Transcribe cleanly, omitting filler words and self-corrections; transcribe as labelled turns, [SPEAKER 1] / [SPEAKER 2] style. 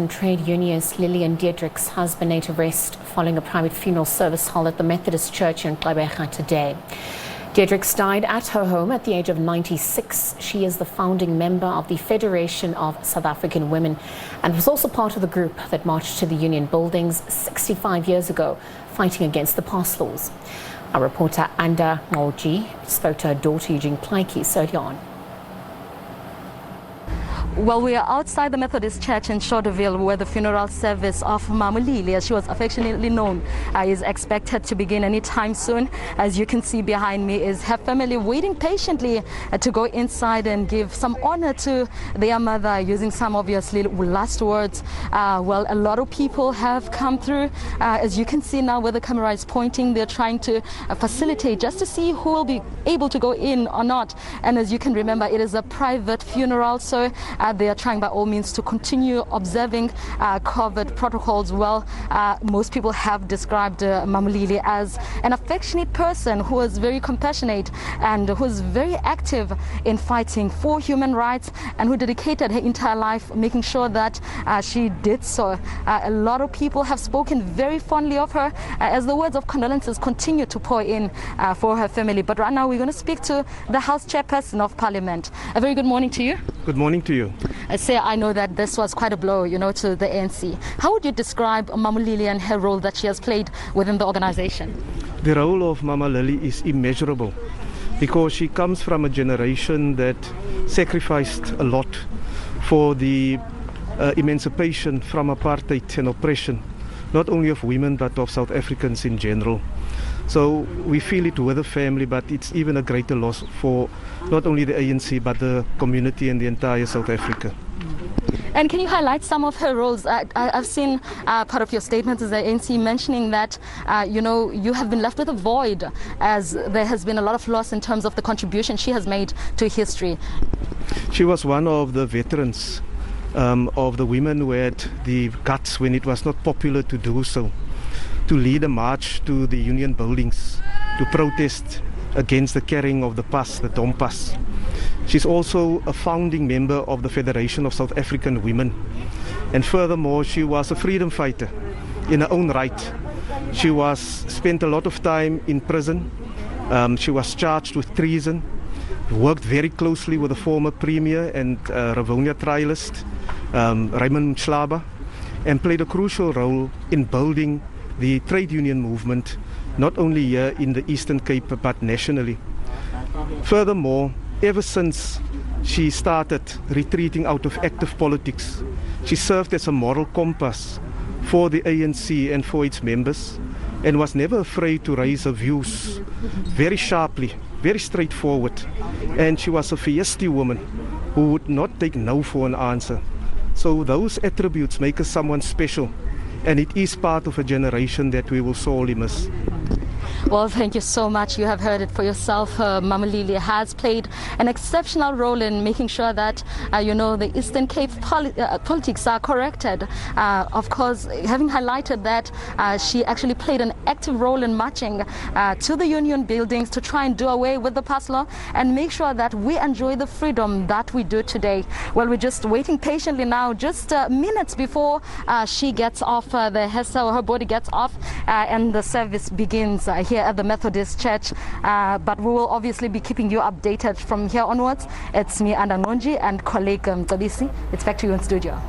[SPEAKER 1] Trade unionist Lillian Diedericks has been laid to rest following a private funeral service held at the Methodist Church in Gqeberha today. Diedericks died at her home at the age of 96. She is the founding member of the Federation of South African Women and was also part of the group that marched to the union buildings 65 years ago, fighting against the pass laws. Our reporter Anda Nqonji spoke to her daughter Eugene Plaiki early on.
[SPEAKER 2] Well, we are outside the Methodist Church in Shorterville, where the funeral service of Mama Lily, as she was affectionately known, is expected to begin anytime soon. As you can see behind me is her family waiting patiently to go inside and give some honor to their mother, using some obviously last words. Well, a lot of people have come through. As you can see now where the camera is pointing, they're trying to facilitate just to see who will be able to go in or not. And as you can remember, it is a private funeral, so they are trying by all means to continue observing COVID protocols. Well, most people have described Mama Lily as an affectionate person who was very compassionate and who was very active in fighting for human rights, and who dedicated her entire life making sure that she did so. A lot of people have spoken very fondly of her as the words of condolences continue to pour in for her family. But right now we're going to speak to the House Chairperson of Parliament. A very good morning to you.
[SPEAKER 3] Good morning to you.
[SPEAKER 2] I know that this was quite a blow, to the ANC. How would you describe Mama Lily and her role that she has played within the organization?
[SPEAKER 3] The role of Mama Lily is immeasurable because she comes from a generation that sacrificed a lot for the emancipation from apartheid and oppression, not only of women but of South Africans in general. So we feel it with the family, but it's even a greater loss for not only the ANC but the community and the entire South Africa.
[SPEAKER 2] And can you highlight some of her roles? I've seen part of your statement as the ANC mentioning that, you have been left with a void, as there has been a lot of loss in terms of the contribution she has made to history.
[SPEAKER 3] She was one of the veterans of the women who had the guts when it was not popular to do so, to lead a march to the union buildings to protest against the carrying of the pass, the Dom pass. She's also a founding member of the Federation of South African Women. And furthermore, she was a freedom fighter in her own right. She spent a lot of time in prison. She was charged with treason, worked very closely with the former Premier and Rivonia trialist, Raymond Mhlaba, and played a crucial role in building the trade union movement, not only here in the Eastern Cape but nationally. Furthermore, ever since she started retreating out of active politics, she served as a moral compass for the ANC and for its members, and was never afraid to raise her views very sharply, very straightforward. And she was a feisty woman who would not take no for an answer. So those attributes make her someone special, and it is part of a generation that we will sorely miss.
[SPEAKER 2] Well, thank you so much. You have heard it for yourself. Mama Lily has played an exceptional role in making sure that, the Eastern Cape politics are corrected. Of course, having highlighted that she actually played an active role in marching to the union buildings to try and do away with the pass law and make sure that we enjoy the freedom that we do today. Well, we're just waiting patiently now, just minutes before she gets off, her body gets off, and the service begins here at the Methodist Church, but we will obviously be keeping you updated from here onwards. It's me, Anda Nqonji, and colleague SABC. It's back to you in studio.